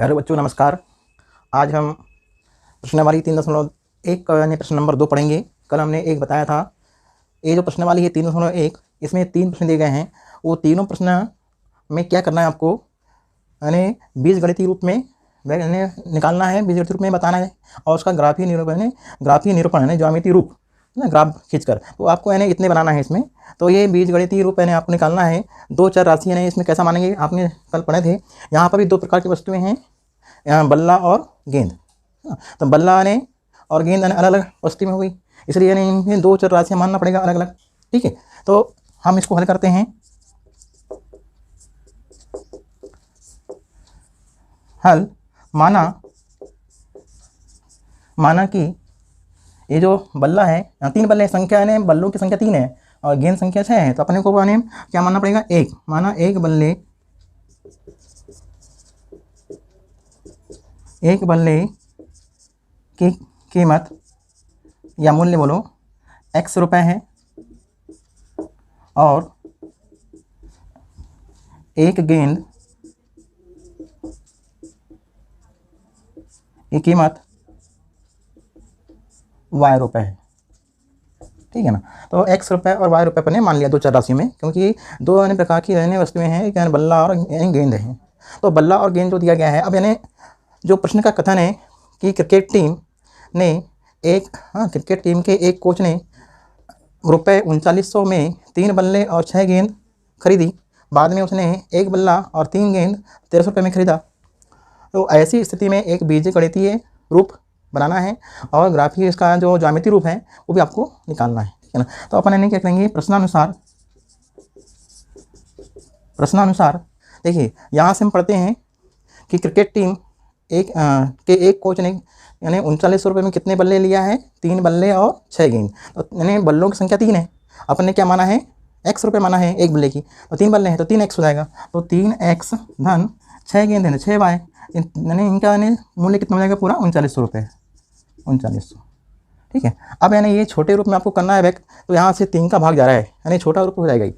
प्यारे बच्चों नमस्कार। आज हम प्रश्नावली 3.1 का यानी प्रश्न नंबर 2 पढ़ेंगे। कल हमने एक बताया था। ये जो प्रश्नावली है 3.1, इसमें 3 प्रश्न दिए गए हैं। वो तीनों प्रश्न में क्या करना है आपको, यानी बीजगणितीय रूप में निकालना है, बीजगणितीय रूप में बताना है, और उसका ग्राफीय निरूपण है ज्यामितीय रूप ना, ग्राफ खींचकर। तो आपको यानी इतने बनाना है इसमें। तो ये बीजगणितीय रूप यानी आपको निकालना है। दो चर राशि यानी इसमें कैसा मानेंगे, आपने कल पढ़े थे। यहाँ पर भी दो प्रकार की वस्तुएं हैं, यहाँ बल्ला और गेंद। तो बल्ला ने और गेंद अलग अलग वस्तु में हो गई, इसलिए यानी इनमें दो चर राशियाँ मानना पड़ेगा अलग अलग। ठीक है, तो हम इसको हल करते हैं। हल माना कि ये जो बल्ला है, यहाँ 3 बल्ले संख्या है, बल्लों की संख्या 3 है और गेंद संख्या 6 है। तो अपने को क्या मानना पड़ेगा, 1। माना एक बल्ले की कीमत या मूल्य बोलो x रुपए है और एक गेंद की कीमत y रुपए है। ठीक है ना। तो x रुपए और y रुपए पर ने मान लिया दो चर राशियों में, क्योंकि दो अन्य प्रकार की रहने वस्तुएं हैं, एक बल्ला और गेंद है। तो बल्ला और गेंद जो दिया गया है, अब यानी जो प्रश्न का कथन है कि क्रिकेट टीम के एक कोच ने रुपये 3900 में 3 बल्ले और 6 गेंद खरीदी। बाद में उसने एक बल्ला और 3 गेंद 1300 रुपये में खरीदा। तो ऐसी स्थिति में एक बीजगणितीय रूप बनाना है और ग्राफीय इसका जो ज्यामितीय रूप है वो भी आपको निकालना है। ठीक है ना। तो अपन इन्हें क्या करेंगे, प्रश्नानुसार देखिए, यहाँ से हम पढ़ते हैं कि क्रिकेट टीम एक कोच ने यानी 3900 रुपये में कितने बल्ले लिया है, 3 बल्ले और 6 गेंद। तो यानी बल्लों की संख्या 3 है। अपन ने क्या माना है, x रुपये माना है एक बल्ले की, तो 3 बल्ले हैं तो 3x हो जाएगा। तो 3x धन 6 गेंद है 6y, यानी इनका यानी मूल्य कितना हो जाएगा पूरा 3900 रुपये, 3900। ठीक है। अब यानी ये छोटे रूप में आपको करना है बैक, तो यहाँ से 3 का भाग जा रहा है, यानी छोटा रूप हो जाएगा ही,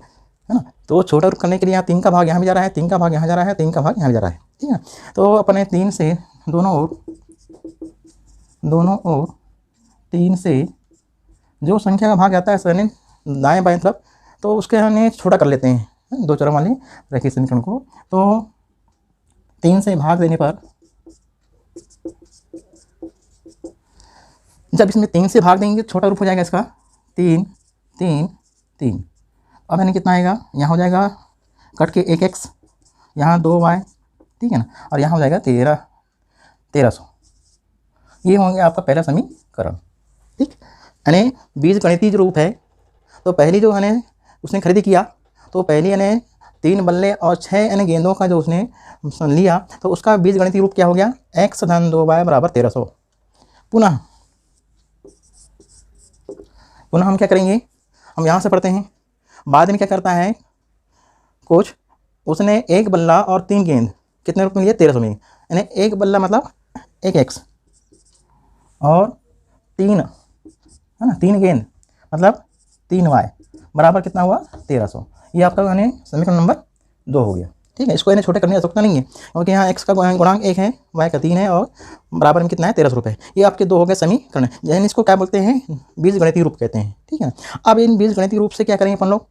है ना। तो छोटा रूप करने के लिए यहाँ 3 का भाग यहाँ भी जा रहा है, 3 का भाग यहाँ जा रहा है, 3 का भाग यहाँ भी जा रहा है। ठीक है। तो अपने 3 से दोनों ओर 3 से जो संख्या का भाग जाता है यानी दाएं बाएं तरफ, तो उसके यानी छोटा कर लेते हैं दो चरों वाले रेखीय समीकरण को। तो 3 से भाग देने पर, जब इसमें 3 से भाग देंगे छोटा रूप हो जाएगा इसका 3 3 3। अब यानी कितना आएगा, यहाँ हो जाएगा कट के 1x, यहाँ 2y, ठीक है ना, और यहाँ हो जाएगा 1300। ये होंगे आपका पहला समीकरण। ठीक, यानी बीजगणितीय जो रूप है, तो पहली जो है उसने खरीदी किया, तो पहली यानी 3 बल्ले और 6 यानी गेंदों का जो उसने लिया, तो उसका बीजगणितीय रूप क्या हो गया, x धन 2y बराबर 1300। पुनः हम क्या करेंगे, हम यहाँ से पढ़ते हैं। बाद में क्या करता है कोच, उसने एक बल्ला और 3 गेंद कितने रुपये में लिए, 1300 में, यानी एक बल्ला मतलब 1x और 3 है ना, 3 गेंद मतलब 3y बराबर कितना हुआ 1300। ये आपका यानी समीकरण नंबर 2 हो गया। ठीक है। इसको यानी छोटे करने की आवश्यकता नहीं है, क्योंकि यहाँ x का गुणांक 1 है, y का 3 है और बराबर में कितना है 1300 रुपये। ये आपके 2 हो गए समीकरण, यानी इसको क्या बोलते हैं, बीजगणितीय रूप कहते हैं। ठीक है। अब इन बीजगणितीय रूप से क्या करेंगे अपन लोग,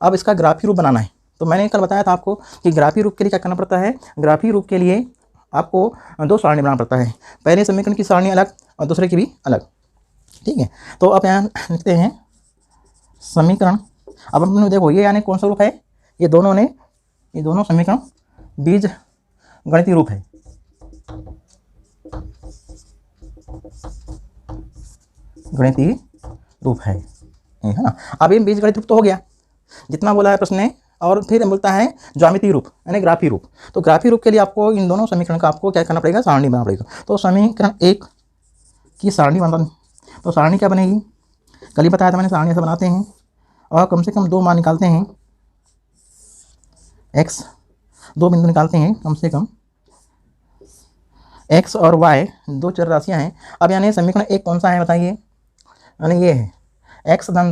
अब इसका ग्राफीय रूप बनाना है। तो मैंने कल बताया था आपको कि ग्राफीय रूप के लिए क्या करना पड़ता है, ग्राफीय रूप के लिए आपको 2 सारणी बनाना पड़ता है, पहले समीकरण की सारणी अलग और दूसरे की भी अलग। ठीक है। तो अब यहाँ लिखते हैं समीकरण। अब अपन देखो ये यानी कौन सा रूप है, ये दोनों समीकरण बीज गणितीय रूप है। गणितीय रूप है ना। अब ये बीज गणित रूप तो हो गया जितना बोला है प्रश्न ने, और फिर बोलता है ज्यामितीय रूप यानी ग्राफीय रूप। तो ग्राफीय रूप के लिए आपको इन दोनों समीकरण का आपको क्या करना पड़ेगा, सारणी बनाना पड़ेगा। तो समीकरण 1 की सारणी बनाना, तो सारणी क्या बनेगी, कल ही बताया था मैंने, सारणी ऐसा बनाते हैं और कम से कम 2 मान निकालते हैं, x 2 बिंदु निकालते हैं कम से कम, x और y 2 चर राशियाँ हैं। अब यानी समीकरण 1 कौन सा है बताइए, यानी ये है x धन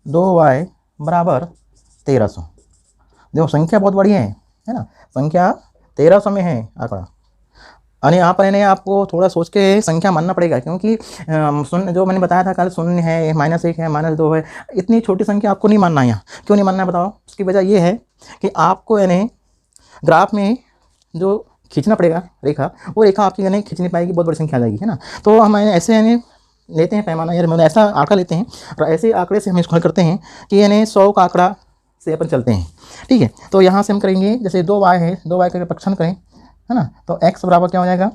2y बराबर 1300। देखो संख्या बहुत बड़ी है, है ना, संख्या 1300 में है आंकड़ा। यानी यहाँ पर इन्हें आपको थोड़ा सोच के संख्या मानना पड़ेगा, क्योंकि शून्य जो मैंने बताया था कल, शून्य है, -1 है, -2 है, इतनी छोटी संख्या आपको नहीं मानना है यहाँ। क्यों नहीं मानना है बताओ? उसकी वजह ये है कि आपको यानी ग्राफ में जो खींचना पड़ेगा रेखा, वो रेखा आपकी यानी खींच नहीं पाएगी, बहुत बड़ी संख्या आ जाएगी, है ना। तो हम ऐसे यानी लेते हैं पैमाना, यार मतलब ऐसा आंकड़ा लेते हैं और ऐसे आंकड़े से हम इसको हल करते हैं कि यानी 100 का आंकड़ा से अपन चलते हैं, ठीक है। तो यहाँ से हम करेंगे, जैसे 2y है, 2y का पक्षांतर करें, है ना, तो x बराबर क्या हो जाएगा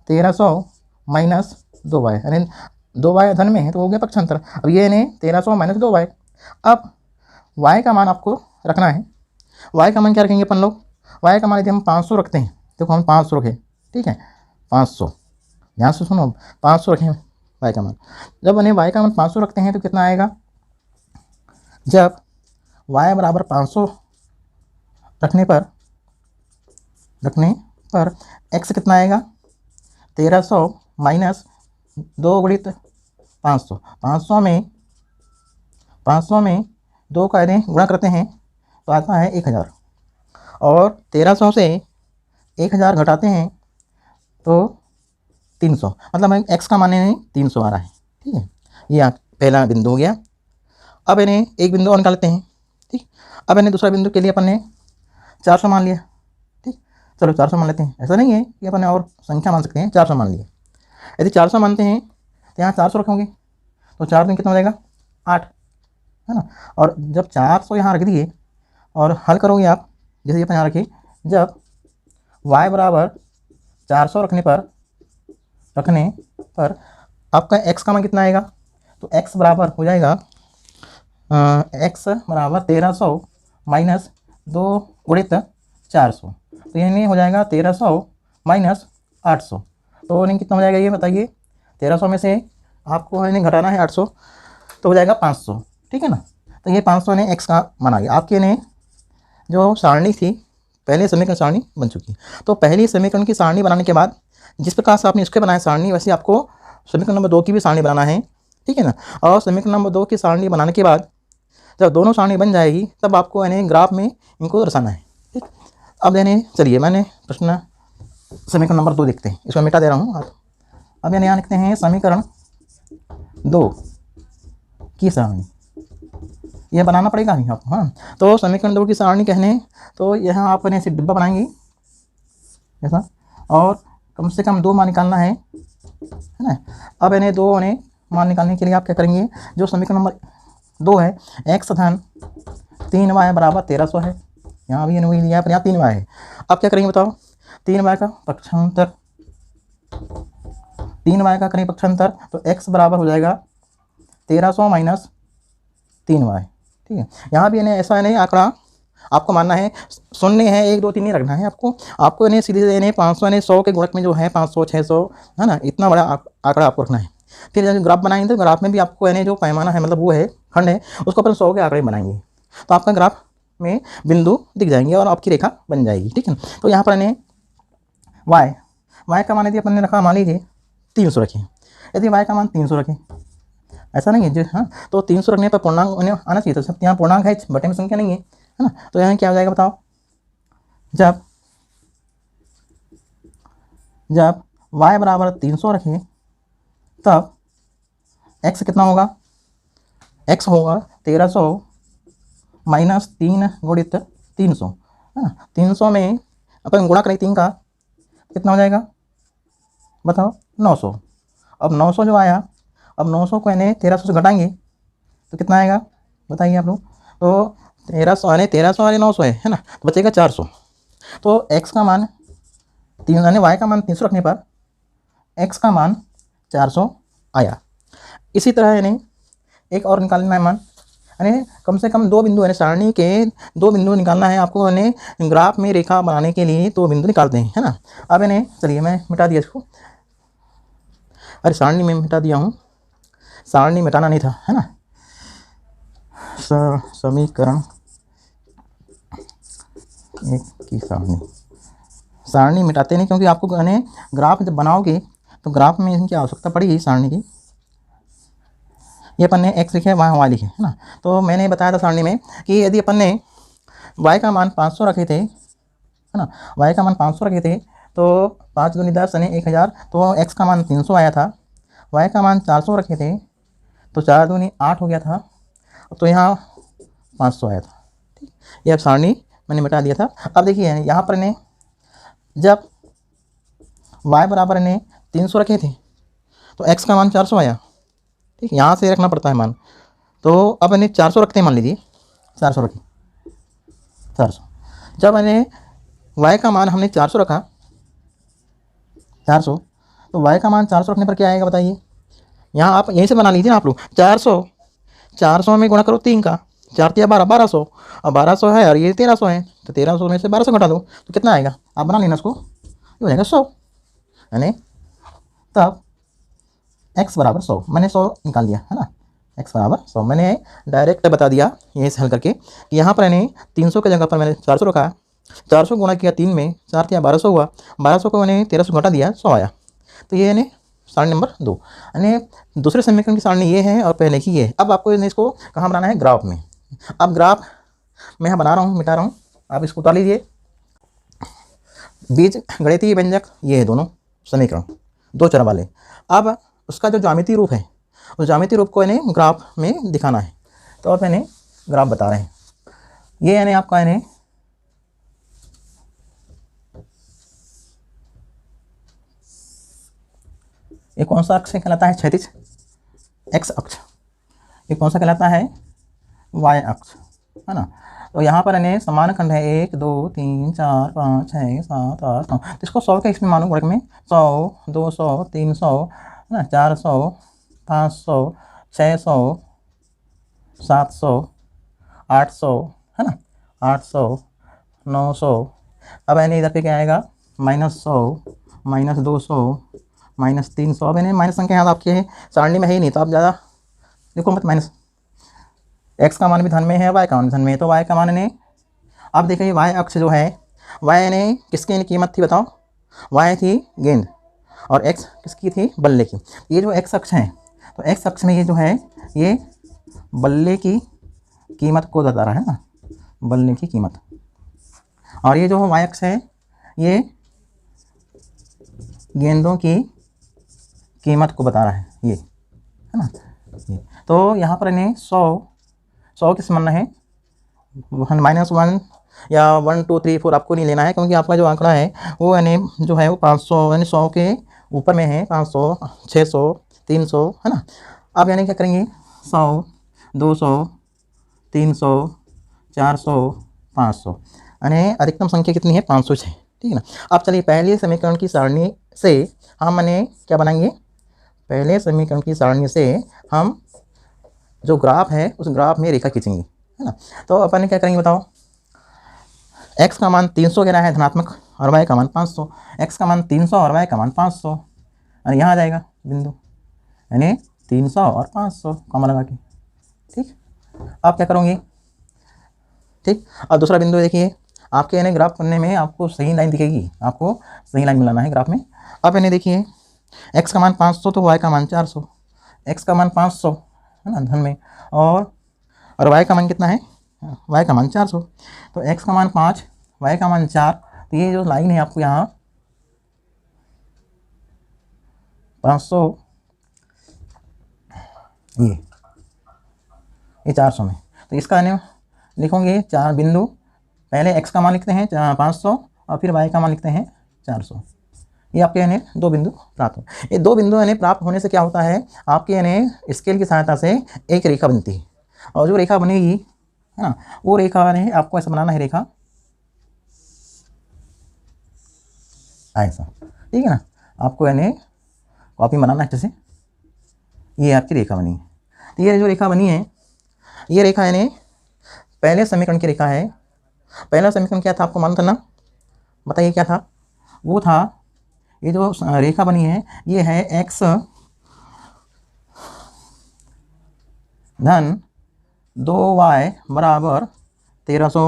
1300 माइनस 2y, यानी 2y धन में है तो हो गया पक्षांतर। अब ये यानी 1300 माइनस 2y। अब y का मान आपको रखना है। y का मान क्या रखेंगे अपन लोग? y का मान यदि हम 500 रखते हैं, देखो हम 500 रखें, ठीक है, 500, ध्यान से सुनो, 500 रखें y का मान। जब उन्हें y का मान 500 रखते हैं तो कितना आएगा? जब y बराबर 500 रखने पर x कितना आएगा 1300 माइनस 2 गुणित 500। 500 में 2 का यदि गुणा करते हैं तो आता है 1000, और 1300 से 1000 घटाते हैं तो 300, मतलब x का मान 300 आ रहा है, ठीक है। ये पहला बिंदु हो गया। अब इन्हें एक बिंदु और निकालते हैं, ठीक। अब इन्हें दूसरा बिंदु के लिए अपन ने 400 मान लिया, ठीक। चलो 400 मान लेते हैं, ऐसा नहीं है कि अपन और संख्या मान सकते हैं, 400 मान लिए। यदि 400 मानते हैं तो यहाँ 400 रखोगे तो 4 दिन कितना हो जाएगा 8, है ना। और जब 400 यहाँ रख दिए और हल करोगे आप, जैसे अपन यहाँ रखे, जब y बराबर 400 रखने पर आपका x का मान कितना आएगा, तो x बराबर हो जाएगा x बराबर 1300 माइनस 2 गुणित 400, तो यानी हो जाएगा 1300 माइनस 800। तो यानी कितना हो जाएगा ये बताइए? 1300 में से आपको यानी घटाना है 800, तो हो जाएगा 500, ठीक है ना। तो ये 500 ने x का मान आ गया। आपके ने जो सारणी थी, पहले समीकरण सारणी बन चुकी। तो पहली समीकरण की सारणी बनाने के बाद जिस प्रकार से आपने इसके बनाया सारणी, वैसे आपको समीकरण नंबर 2 की भी सारणी बनाना है, ठीक है ना। और समीकरण नंबर 2 की सारणी बनाने के बाद जब दोनों सारणी बन जाएगी तब आपको यानी ग्राफ में इनको दर्शाना है, ठीक। अब यानी चलिए मैंने प्रश्न समीकरण नंबर 2 देखते हैं, इसको मिटा दे रहा हूँ। अब यानी यहाँ लिखते हैं समीकरण 2 की सारणी, यह बनाना पड़ेगा नहीं आपको, हाँ। तो समीकरण 2 की सारणी कहने तो यहाँ आप ऐसे डिब्बा बनाएंगे ऐसा, और कम से कम 2 मान निकालना है ना। अब इन्हें 2 मान निकालने के लिए आप क्या करेंगे, जो समीकरण नंबर 2 है, x धन 3y बराबर 1300 है, यहाँ भी वही लिया पर यहाँ 3y है। अब क्या करेंगे बताओ? 3y का पक्षांतर, 3y का करें पक्षांतर, तो x बराबर हो जाएगा 1300 माइनस 3y, ठीक है। यहाँ भी इन्हें ऐसा नहीं आंकड़ा आपको मानना है, शून्य है 1 2 3 नहीं रखना है आपको इन्हें सीधे इन्हें 500 यानी 100 के गुणक में जो है 500 600, है ना, इतना बड़ा आंकड़ा आपको रखना है। फिर जब ग्राफ बनाएंगे तो ग्राफ में भी आपको यानी जो पैमाना है, मतलब वो है खंड है, उसको अपन 100 के आंकड़े बनाएंगे तो आपका ग्राफ में बिंदु दिख जाएंगे और आपकी रेखा बन जाएगी, ठीक है। तो यहाँ पर इन्हें y का मान यदि अपन ने रखा, मान लीजिए 300 रखें, यदि y का मान 300 रखें, ऐसा नहीं है जो, हाँ, तो 300 रखने पर पूर्णांक उन्हें आना चाहिए, तो सब यहाँ पूर्णांक है, बटे में संख्या नहीं है ना। तो यहाँ क्या हो जाएगा बताओ? जब y बराबर 300 रखें तब x कितना होगा? x होगा 1300 माइनस 3 गुणित 300, है ना। 300 में अपन गुणा करें 3 का, कितना हो जाएगा बताओ? 900। अब 900 जो आया, अब 900 को यानी 1300 से घटाएंगे तो कितना आएगा बताइए आप लोग? तो 1300 यानी 900 है ना, तो बचेगा 400। तो x का मान 3 यानी y का मान 300 रखने पर x का मान 400 आया। इसी तरह यानी एक और निकालना है मान, यानी कम से कम 2 बिंदु यानी सारणी के 2 बिंदु निकालना है आपको, यानी ग्राफ में रेखा बनाने के लिए 2 बिंदु निकालते हैं, है ना। अब इन्हें चलिए मैं मिटा दिया इसको, अरे सारणी में मिटा दिया हूँ, सारणी मिटाना नहीं था, है ना। समीकरण 1 की सारणी मिटाते नहीं, क्योंकि आपको यानी ग्राफ जब बनाओगे तो ग्राफ में इनकी आवश्यकता पड़ेगी सारणी की। ये अपन ने x लिखे, वहाँ y लिखे, है ना। तो मैंने बताया था सारणी में कि यदि अपन ने y का मान 500 रखे थे है ना। वाई का मान 500 रखे थे, तो 5 दूनी 10 यानी 1000, तो एक्स का मान 300 आया था। वाई का मान 400 रखे थे, तो 4 दूनी 8 हो गया था, तो यहाँ 500 आया था। ठीक, ये अब सारणी मैंने मिटा दिया था। अब देखिए यहाँ पर ने जब y बराबर ने 300 रखे थे, तो x का मान 400 आया। ठीक, यहाँ से रखना पड़ता है मान। तो अब मैंने 400 रखते हैं, मान लीजिए 400 रखें, 400। जब मैंने y का मान हमने 400 रखा, 400, तो y का मान 400 रखने पर क्या आएगा बताइए। यहाँ आप यहीं से बना लीजिए ना आप लोग। 400 में गुणा करो 3 का, 4 या 12, 1200, और 1200 है और ये 1300 है, तो 1300 में से 1200 घटा दो तो कितना आएगा, आप बना लेना उसको, ये हो जाएगा 100। यानी तब x बराबर 100, मैंने 100 निकाल दिया है ना, x बराबर 100 मैंने डायरेक्ट बता दिया यहीं से हल करके कि यहाँ पर यानी 300 की जगह पर मैंने 400 रखा, 400 गुणा किया 3 में, 4 या 1200 हुआ, 1200 को मैंने 1300 घटा दिया, 100 आया। तो ये यानी सारणी नंबर 2, यानी दूसरे समीकरण की सारणी ये है और पहले की ये है। अब आपको इसको कहाँ बनाना है, ग्राफ में। अब ग्राफ मैं यहाँ बना रहा हूँ, मिटा रहा हूँ, आप इसको उतार लीजिए। बीज गणितीय व्यंजक ये है दोनों समीकरण, 2 चर वाले। अब उसका जो ज्यामितीय रूप है, उस ज्यामितीय रूप को यानी ग्राफ में दिखाना है। तो आप यानी ग्राफ बता रहे हैं, ये यानी आपका यानी ये कौन सा अक्ष कहलाता है, क्षैतिज एक्स अक्ष। ये कौन सा कहलाता है, वाई अक्ष, है ना। तो यहाँ पर यानी समान खंड है 1 2 3 4 5 6 7 8 9, तो इसको 100 के इसमें मानो वर्ग में, 100 200 300 है ना, 400 500 600 700 800 है ना, 800 900। अब यानी इधर पे क्या आएगा, -100 -200 -300। अब यानी माइनस संख्या यहाँ आपके सारणी में है ही नहीं, तो आप ज़्यादा देखो मत। माइनस x का मान भी धन में है, y का मान भी धन में है, तो y का मान ने, अब देखिए y अक्ष जो है, y ने किसकी कीमत थी बताओ, y थी गेंद और x किसकी थी, बल्ले की। ये जो x अक्ष है, तो x अक्ष में ये जो है ये बल्ले की कीमत को बता रहा है ना, बल्ले की कीमत। और ये जो y अक्ष है ये गेंदों की कीमत को बता रहा है, ये है ना। ये तो यहाँ पर इन्हें 100 किस मानना है, -1 या 1 2 3 4 आपको नहीं लेना है, क्योंकि आपका जो आंकड़ा है वो यानी जो है वो 500 यानी 100 के ऊपर में है, 500 600 300 है ना। अब यानी क्या करेंगे, 100 200 300 400 500, यानी अधिकतम संख्या कितनी है, 506। ठीक है ना। अब चलिए पहले समीकरण की सारणी से हम क्या बनाएंगे, पहले समीकरण की सारणी से हम जो ग्राफ है उस ग्राफ में रेखा खींचेंगे, है ना। तो अपन क्या करेंगे बताओ, x का मान 300 लेना है धनात्मक और y का मान 500, x का मान 300 और y का मान 500, यानी यहाँ आ जाएगा बिंदु, यानी 300 और 500 कॉमा लगा के। ठीक, आप क्या करोगे, ठीक। अब दूसरा बिंदु देखिए, आपके यानी ग्राफ करने में आपको सही लाइन दिखेगी, आपको सही लाइन मिलाना है ग्राफ में। अब यानी देखिए x का मान 500 तो y का मान 400, x का मान 500 है ना धन में, और y का मान कितना है, y का मान 400, तो x का मान 5 y का मान 4, तो ये जो लाइन है आपको यहाँ 500 ये 400 में, तो इसका यानी लिखोगे 4 बिंदु, पहले x का मान लिखते हैं 500 और फिर y का मान लिखते हैं 400। ये आपके यानी 2 बिंदु प्राप्त हो। ये 2 बिंदु यानी प्राप्त होने से क्या होता है, आपके यानी स्केल की सहायता से एक रेखा बनती है, और जो रेखा बनेगी है ना, वो रेखा यानी आपको ऐसा बनाना है, रेखा ऐसा, ठीक है ना। आपको यानी कॉपी बनाना है जैसे, ये आपकी रेखा बनी है। तो ये जो रेखा बनी है, ये रेखा यानी पहले समीकरण की रेखा है। पहला समीकरण क्या था आपको मालूम था ना, बताइए क्या था, वो था ये जो रेखा बनी है ये है x धन 2y बराबर 1300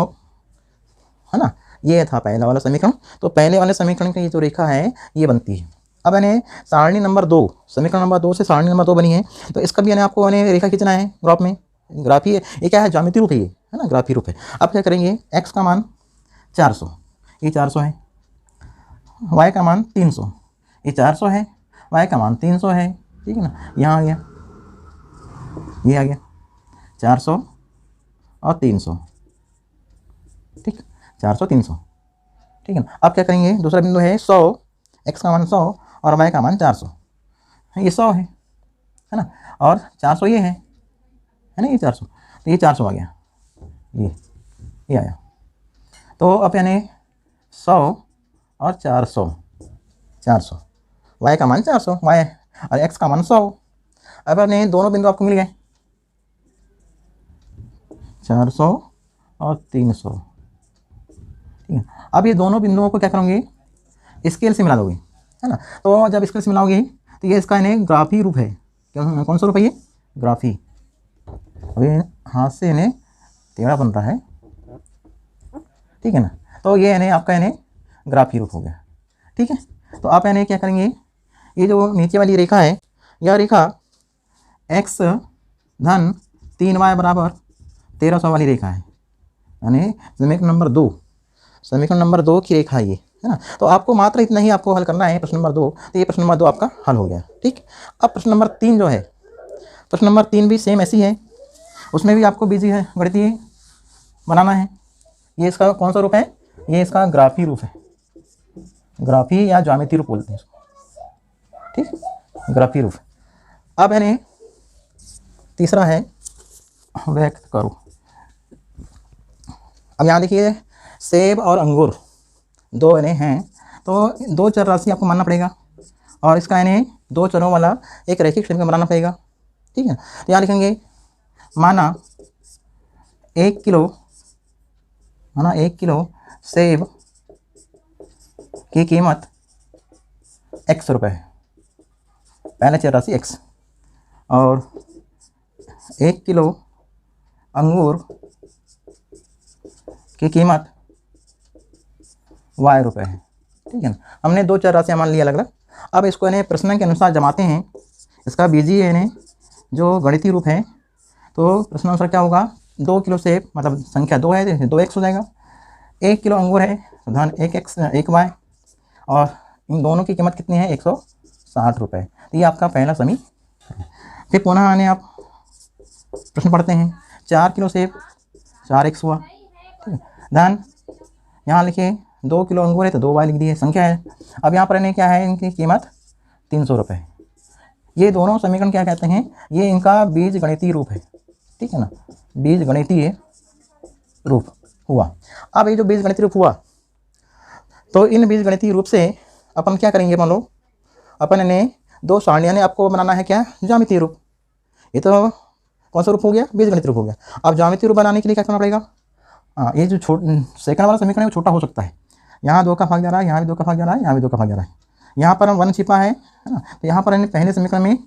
है ना, ये था पहला वाला समीकरण। तो पहले वाले समीकरण की ये जो रेखा है ये बनती है। अब यानी सारणी नंबर 2, समीकरण नंबर 2 से सारणी नंबर 2 बनी है, तो इसका भी यानी आपको यानी रेखा खींचना है ग्राफ में। ग्राफ ही ये क्या है, ज्यामितीय रूप है, है ना, ग्राफी रूप है। अब क्या करेंगे, x का मान 400, ये 400 है, y का मान 300, ये 400 है, y का मान 300 है, ठीक है ना। यहाँ आ गया, ये आ गया 400 और 300, ठीक, 400 300, ठीक है ना। अब क्या करेंगे, दूसरा बिंदु है 100, x का मान 100 और y का मान 400, ये 100 है ना, और 400 ये है ना, ये 400, तो ये 400 आ गया, ये आया। तो अब यानी 100 और 400, 400, y का मान 400 y और x का मान 100। अब अपने दोनों बिंदु आपको मिल गए, 400 और 300, ठीक है। अब ये दोनों बिंदुओं को क्या करोगे, स्केल से मिला दोगे, है ना। तो जब स्केल से मिलाओगे तो ये इसका इन्हें ग्राफी रूप है, कौन सा रूप है ये, ग्राफी। अभी हाथ से इन्हें टेढ़ा बन रहा है, ठीक है ना। तो ये यानी आपका यानी ग्राफी रूप हो गया, ठीक है। तो आप यानी क्या करेंगे, ये जो नीचे वाली रेखा है, यह रेखा x धन 3y बराबर 1300 वाली रेखा है, यानी समीकरण नंबर 2 की रेखा ये है ना। तो आपको मात्र इतना ही आपको हल करना है, प्रश्न नंबर 2। तो ये प्रश्न नंबर 2 आपका हल हो गया, ठीक। अब प्रश्न नंबर 3 जो है, प्रश्न नंबर 3 भी सेम ऐसी है, उसमें भी आपको बीजी है गणितीय बनाना है। ये इसका कौन सा रूप है, ये इसका ग्राफी रूप है, ग्राफी या ज्यामितीय रूप बोलते हैं इसको, ठीक, ग्राफी रूप। अब यानी तीसरा है व्यक्त करो। अब यहाँ देखिए सेब और अंगूर दो यानी हैं, तो दो चर राशि आपको मानना पड़ेगा और इसका यानी दो चरों वाला एक रैखिक समीकरण बनाना पड़ेगा, ठीक है। तो यहाँ लिखेंगे माना 1 किलो सेब की कीमत x रुपये है, पहला चर राशि x, और 1 किलो अंगूर की कीमत y रुपये है, ठीक है ना। हमने दो चर राशियाँ मान लिया अलग अलग। अब इसको यानी प्रश्न के अनुसार जमाते हैं, इसका बीजीय यानी जो गणितीय रूप है, तो प्रश्न अनुसार क्या होगा, 2 किलो सेब मतलब संख्या 2 है तो 2x हो जाएगा, 1 किलो अंगूर है तो धन 1y, और इन दोनों की कीमत कितनी है, 160 रुपये। तो ये आपका पहला समीकरण। फिर पुनः आने आप प्रश्न पढ़ते हैं, 4 किलो सेब 4x हुआ, ठीक है, धन यहाँ लिखिए 2 किलो अंगूर है तो 2y लिख दिए, संख्या है। अब यहाँ पर इन्हें क्या है, इनकी कीमत 300 रुपये। ये दोनों समीकरण क्या कहते हैं, ये इनका बीज गणितीय रूप है, ठीक है ना, बीज गणितीय रूप हुआ। अब ये जो बीज गणितीय रूप हुआ, तो इन बीज गणितीय रूप से अपन क्या करेंगे, मान लो अपन इन्हें दो सारणियाँ ने आपको बनाना है क्या, ज्यामितीय रूप। ये तो कौन सा रूप हो गया, बीज गणितीय रूप हो गया। अब ज्यामितीय रूप बनाने के लिए क्या करना पड़ेगा, ये जो सेकंड वाला समीकरण है वो छोटा हो सकता है, यहाँ 2 का भाग जा रहा है, यहाँ भी 2 का भाग जा रहा है, यहाँ भी 2 का भाग जा रहा है, यहाँ पर 1 छिपा है ना। तो यहाँ पर पहले समीकरण में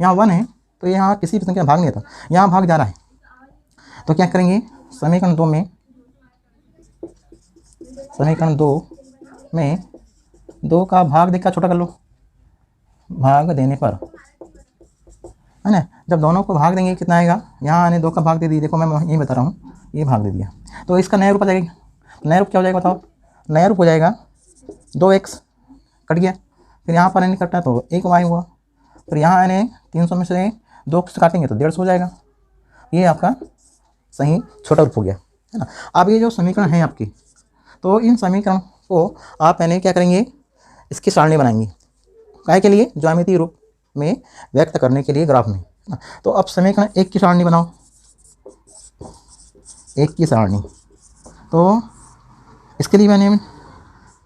यहाँ 1 है, तो यहाँ किसी भी संख्या भाग नहीं आता, यहाँ भाग जा रहा है। तो क्या करेंगे, समीकरण 2 में 2 का भाग देखा छोटा कर लो, भाग देने पर है ना, जब दोनों को भाग देंगे कितना आएगा, यहाँ आने 2 का भाग दे दी, देखो मैं यही बता रहा हूँ, ये भाग दे दिया, तो इसका नया रूप आ जाएगा। नया रूप क्या हो जाएगा बताओ, नया रूप हो जाएगा 2x कट गया, फिर यहाँ पर नहीं कटा तो 1y हुआ, फिर यहाँ आने 300 में से 2 काटेंगे तो 150 हो जाएगा। ये आपका सही छोटा रूप हो गया, है ना। अब ये जो समीकरण है आपकी, तो इन समीकरण को आप यानी क्या करेंगे, इसकी सारणी बनाएंगे, काहे के लिए, ज्यामितीय रूप में व्यक्त करने के लिए ग्राफ में, है ना। तो अब समीकरण 1 की सारणी बनाओ, 1 की सारणी। तो इसके लिए मैंने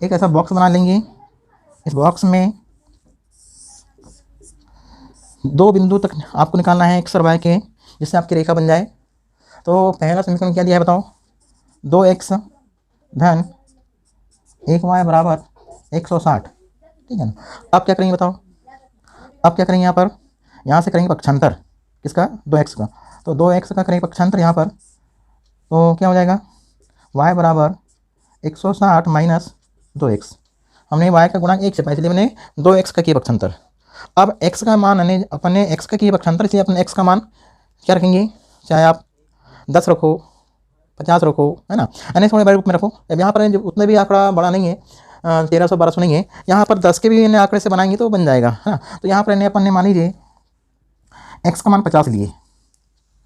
एक ऐसा बॉक्स बना लेंगे, इस बॉक्स में 2 बिंदु तक आपको निकालना है x और y के, जिससे आपकी रेखा बन जाए। तो पहला समीकरण क्या दिया है बताओ, 2x धन 1y बराबर 160, ठीक है ना। अब क्या करेंगे बताओ, अब क्या करेंगे, यहाँ से करेंगे पक्षांतर किसका, 2x का, तो 2x का करेंगे पक्षांतर यहाँ पर, तो क्या हो जाएगा, y बराबर 160 माइनस 2x। हमने y का गुणांक 1 से पाया, इसलिए मैंने 2x का किया पक्षांतर। अब x का मान अपने x का किया पक्षांतर, इसलिए अपने x का मान क्या रखेंगे, चाहे आप 10 रखो 50 रखो, है ना, यानी थोड़े बड़े रूप में रखो। अब यहाँ पर उतने भी आंकड़ा बड़ा नहीं है, 1300 1200 नहीं है, यहाँ पर 10 के भी इन्हें आंकड़े से बनाएंगे तो बन जाएगा, है ना। तो यहाँ पर अपन ने मान लीजिए x का मान 50 लिए,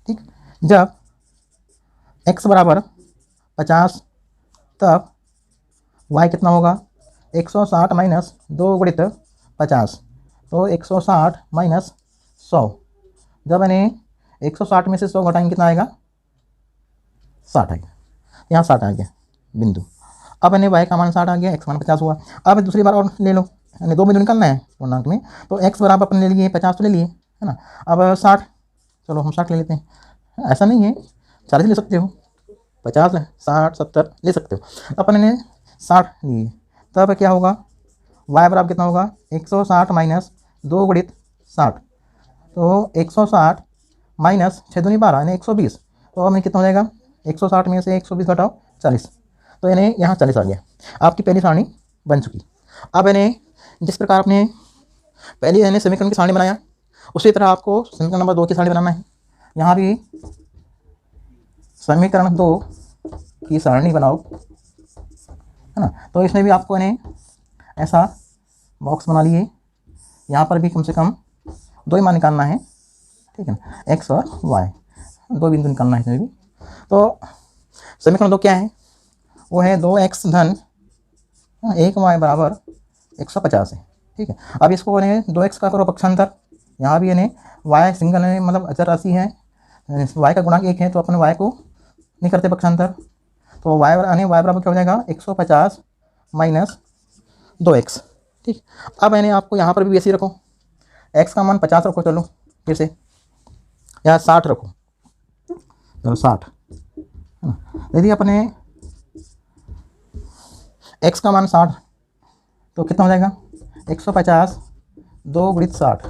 ठीक। जब x बराबर 50 तब y कितना होगा, 160 माइनस 2 गुणित 50, तो 160 माइनस 100। जब इन्हें 160 में से 100 घटाएंगे कितना आएगा, 60 आएगा। यहाँ 60 आ गया बिंदु। अब इन्हें y का मान 60 आ गया, x मान 50 हुआ। अब दूसरी बार और ले लो, यानी 2 बिंदु निकालना है पूर्णांक में, तो x बराबर अपन ले लिए 50 तो ले लिए, है ना। अब 60, चलो हम 60 ले लेते हैं, ऐसा नहीं है 40 ले सकते हो, 50 60 70 ले सकते हो। अपन इन्हें 60 लिए, तब क्या होगा, y बराबर कितना होगा, 160 माइनस 2 गुणित 60, तो 160 माइनस 6 दूनी 12 यानी 120, तो हमें कितना हो जाएगा, 160 में से 120 घटाओ 40, तो यानी यहाँ 40 आ गया। आपकी पहली सारणी बन चुकी। अब इन्हें जिस प्रकार आपने पहली यानी समीकरण की सारणी बनाया, उसी तरह आपको समीकरण नंबर 2 की सारणी बनाना है। यहाँ भी समीकरण 2 की सारणी बनाओ, है ना। तो इसमें भी आपको इन्हें ऐसा बॉक्स बना लिए, यहाँ पर भी कम से कम 2 ही मान निकालना है, ठीक है ना, x और y 2 बिंदु निकालना है इसमें भी। तो समीकरण 2 क्या है, वो है 2x धन 1y बराबर 150 है, ठीक है। अब इसको इन्हें 2x का करो पक्षांतर, यहाँ भी इन्हें y सिंगल है, मतलब अचर राशि है, y का गुणांक 1 है, तो अपन y को नहीं करते पक्षांतर, तो y बराबर क्या हो जाएगा, 150 माइनस 2x, ठीक। अब यानी आपको यहाँ पर भी ऐसे ही रखो, x का मान 50 रखो, चलो फिर से, या 60 रखो, चलो 60, है ना। यदि अपने x का मान 60, तो कितना हो जाएगा, 150 2 गुणित 60,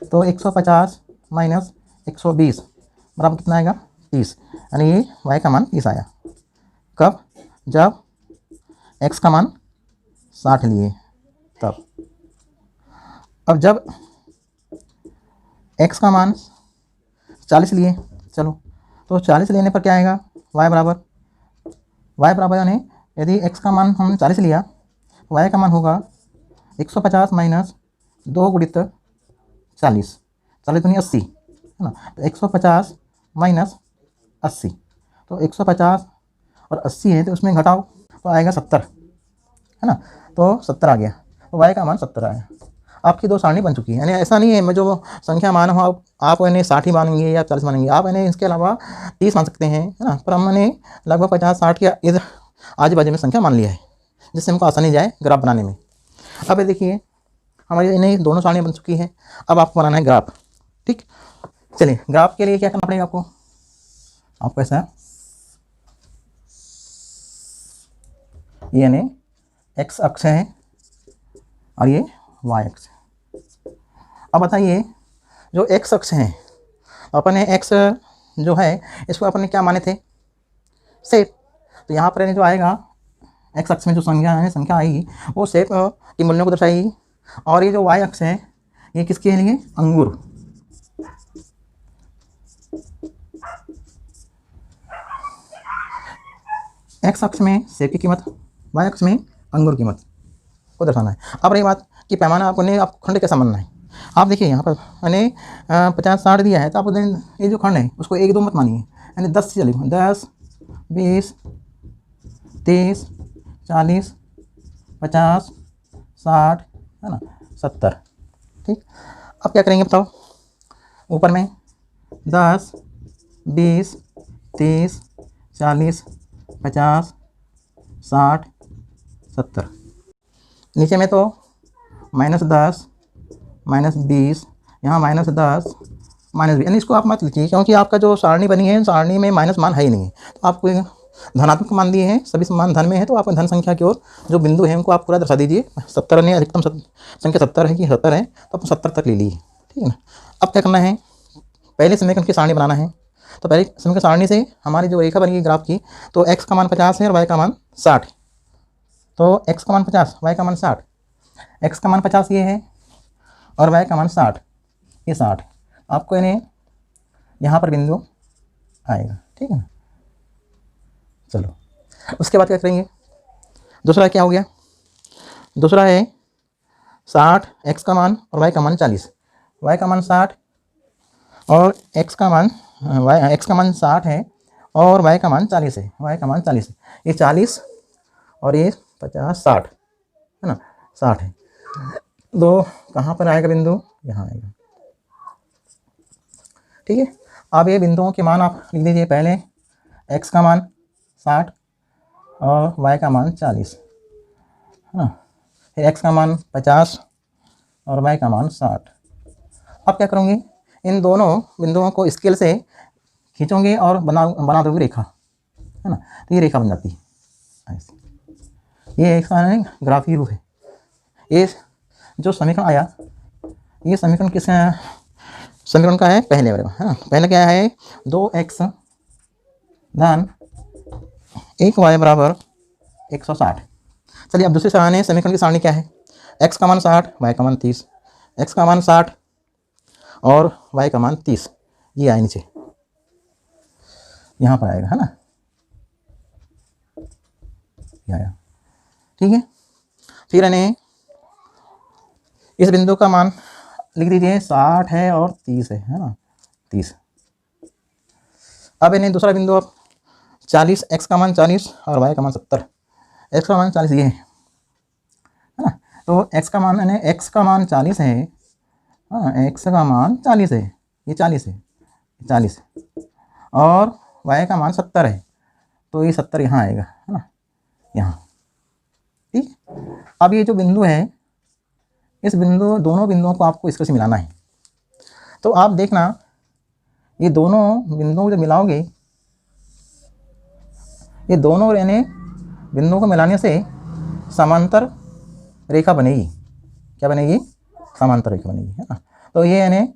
तो 150 माइनस 120 बराबर कितना आएगा, 30, यानी ये y का मान 30 आया। कब, जब x का मान 60 लिए तब। अब जब x का मान 40 लिए, चलो, तो 40 लेने पर क्या आएगा, y बराबर यानी यदि x का मान हम 40 लिया, y का मान होगा 150 माइनस 2 गुणित 40, 40 दूनी 80, है ना, तो 150 माइनस 80, तो 150 और 80 है, तो उसमें घटाओ तो आएगा 70, है ना, तो 70 आ गया, तो y का मान 70 आया। आपकी 2 सारणी बन चुकी है। यानी ऐसा नहीं है मैं जो संख्या मान हो आप इन्हें 60 ही मानेंगे या 40 मानेंगे, आप इन्हें इसके अलावा 30 मान सकते हैं, है ना, पर हमने लगभग 50-60 के इधर आजू बाजू में संख्या मान लिया है, जिससे हमको आसानी जाए ग्राफ बनाने में। अब ये देखिए हमारी इन्हें दोनों सारणियाँ बन चुकी हैं, अब आपको बनाना है ग्राफ, ठीक। चलिए, ग्राफ के लिए क्या करना पड़ेगा आपको ऐसा, ये यानी x अक्ष है और ये y अक्ष है। अब बताइए जो x अक्ष है, अपन x जो है इसको अपन ने क्या माने थे, सेप, तो यहाँ पर जो आएगा x अक्ष में जो संख्या आएगी वो सेप की मूल्यों को दर्शाएगी, और ये जो y अक्ष है ये किसके लिए, अंगूर। x अक्ष में सेब की कीमत, y अक्ष में अंगूर की कीमत को दर्शाना है। अब रही बात कि पैमाना आपको खंड कैसा बनना है, आप देखिए यहाँ पर मैंने 50-60 दिया है, तो आप ये जो खंड है उसको 1-2 मत मानिए, यानी 10 से चलिए, 10 20 30 40 50 60, है ना, 70, ठीक। अब क्या करेंगे बताओ, ऊपर में 10 20 30 40 50 60 70, नीचे में तो -10 -20, यहाँ -10 -20, यानी इसको आप मत लिखिए, क्योंकि आपका जो सारणी बनी है सारणी में माइनस मान है ही नहीं है, तो आपको धनात्मक मान दिए हैं, सभी मान धन में है, तो आप धन संख्या की ओर जो बिंदु है उनको आप पूरा दर्शा दीजिए। 70 ने अधिकतम संख्या 70 है कि 70 है, तो आप 70 तक ले लीजिए, ठीक है ना। अब क्या करना है, पहले समीकरण की सारणी बनाना है, तो पहले समीकरण सारणी से हमारी जो रेखा बनेगी ग्राफ की, तो x का मान 50 है और y का मान 60 है, तो x का मान 50 y का मान 60, x का मान 50 ये है और y का मान 60 ये 60, आपको इन्हें यहाँ पर बिंदु आएगा, ठीक है ना, चलो उसके बाद क्या करेंगे, दूसरा क्या हो गया, दूसरा है 60 x का मान और y का मान 40, y का मान 60 और x का मान x का मान 60 है और y का मान 40 है, y का मान 40 है, ये 40 और ये 50 60 है ना, 60 है। तो कहाँ पर आएगा बिंदु, यहाँ आएगा। ठीक है, अब ये बिंदुओं के मान आप लिख दीजिए, पहले x का मान 60 और y का मान 40 है ना, फिर x का मान 50 और y का मान 60। अब क्या करूँगी, इन दोनों बिंदुओं को स्केल से खींचोगे और बना दोगे रेखा, है ना, तो ये रेखा बन जाती है ऐसे। ये एक ग्राफीय रूप है। ये जो समीकरण आया, ये समीकरण किस समीकरण का है, पहले वाला है ना, पहले क्या है, 2x धन 1y बराबर 160। चलिए अब दूसरी सारणी, समीकरण की सारणी क्या है, x का मान 60, y का मान 30, x का मान 60 और y का मान 30, ये आए नीचे, यहाँ पर आएगा, है ना, ये आया। ठीक है, फिर इन्हें इस बिंदु का मान लिख दीजिए, 60 है और 30 है ना, 30। अब इन्हें दूसरा बिंदु, अब 40, x का मान 40 और y का मान 70, x का मान 40 ये है ना, तो x का मान यानी x का मान 40 है, हाँ x का मान 40 है, ये 40 है, 40 और y का मान 70 है, तो ये 70 यहाँ आएगा, है ना, यहाँ। ठीक, अब ये जो बिंदु है, इस बिंदु, दोनों बिंदुओं को आपको इससे मिलाना है। तो आप देखना, ये दोनों बिंदुओं को जब मिलाओगे, ये दोनों यानी बिंदुओं को मिलाने से समांतर रेखा बनेगी। क्या बनेगी, समांतर रेखा बनेगी, है ना, तो ये यानी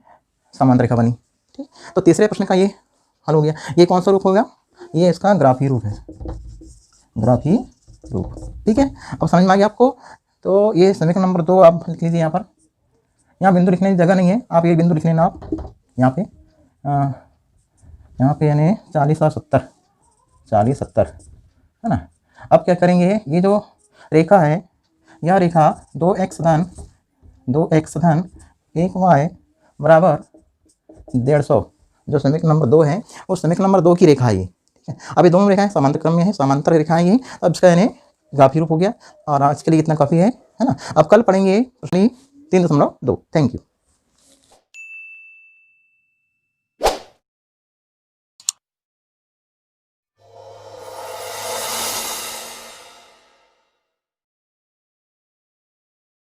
समांतर रेखा बनी। ठीक, तो तीसरे प्रश्न का ये हल हो गया। ये कौन सा रूप होगा, ये इसका ग्राफीय रूप है, ग्राफीय रूप। ठीक है, अब समझ में आ गया आपको। तो ये समीकरण नंबर 2 आप लिख लीजिए। यहाँ पर, यहाँ बिंदु लिखने की जगह नहीं है, आप ये बिंदु लिख लेना आप यहाँ पे, यहाँ पे यानी 40 और 70, 40 70, है ना। अब क्या करेंगे, ये जो रेखा है, यह रेखा 2x धन 1y बराबर 150, जो समीकरण नंबर 2 है, उस समीकरण नंबर 2 की रेखा है ये। ठीक है, अब ये दोनों रेखाएं समांतर क्रम में है, समांतर रेखाएं ये। अब इसका यानी ग्राफीय रूप हो गया। और आज के लिए इतना काफ़ी है ना। अब कल पढ़ेंगे प्रश्न 3.2। Thank you.